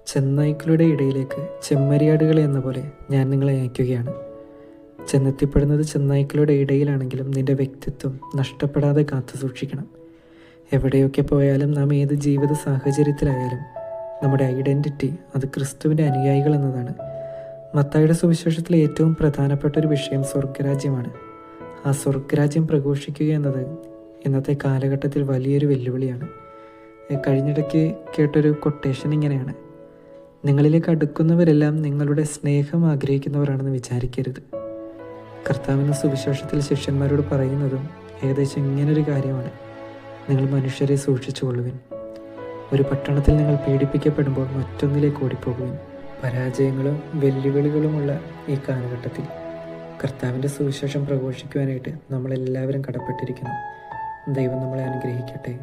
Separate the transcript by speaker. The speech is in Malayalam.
Speaker 1: ചെന്നായ്ക്കളുടെ ഇടയിലേക്ക് ചെമ്മരിയാടുകളെ എന്ന പോലെ ഞാൻ നിങ്ങളെ അയക്കുകയാണ്. ചെന്നെത്തിപ്പെടുന്നത് ചെന്നായ്ക്കളുടെ ഇടയിലാണെങ്കിലും നിന്റെ വ്യക്തിത്വം നഷ്ടപ്പെടാതെ കാത്തു സൂക്ഷിക്കണം. എവിടെയൊക്കെ പോയാലും നാം ഏത് ജീവിത സാഹചര്യത്തിലായാലും നമ്മുടെ ഐഡൻറ്റിറ്റി അത് ക്രിസ്തുവിൻ്റെ അനുയായികൾ എന്നതാണ്. മത്തായിയുടെ സുവിശേഷത്തിലെ ഏറ്റവും പ്രധാനപ്പെട്ട ഒരു വിഷയം സ്വർഗരാജ്യമാണ്. ആ സ്വർഗരാജ്യം പ്രഘോഷിക്കുക എന്നത് ഇന്നത്തെ കാലഘട്ടത്തിൽ വലിയൊരു വെല്ലുവിളിയാണ്. കഴിഞ്ഞിടയ്ക്ക് കേട്ടൊരു കൊട്ടേഷൻ ഇങ്ങനെയാണ്: നിങ്ങളിലേക്ക് അടുക്കുന്നവരെല്ലാം നിങ്ങളുടെ സ്നേഹം ആഗ്രഹിക്കുന്നവരാണെന്ന് വിചാരിക്കരുത്. കർത്താവിൻ്റെ സുവിശേഷത്തിൽ ശിഷ്യന്മാരോട് പറയുന്നതും ഏകദേശം ഇങ്ങനൊരു കാര്യമാണ്: നിങ്ങൾ മനുഷ്യരെ സൂക്ഷിച്ചുകൊള്ളുവിൻ. ഒരു പട്ടണത്തിൽ നിങ്ങൾ പീഡിപ്പിക്കപ്പെടുമ്പോൾ മറ്റൊന്നിലേക്ക് ഓടിപ്പോകുവിൻ. പരാജയങ്ങളും വെല്ലുവിളികളുമുള്ള ഈ കാലഘട്ടത്തിൽ കർത്താവിൻ്റെ സുവിശേഷം പ്രഘോഷിക്കുവാനായിട്ട് നമ്മളെല്ലാവരും കടപ്പെട്ടിരിക്കുന്നു. ദൈവം നമ്മളെ അനുഗ്രഹിക്കട്ടെ.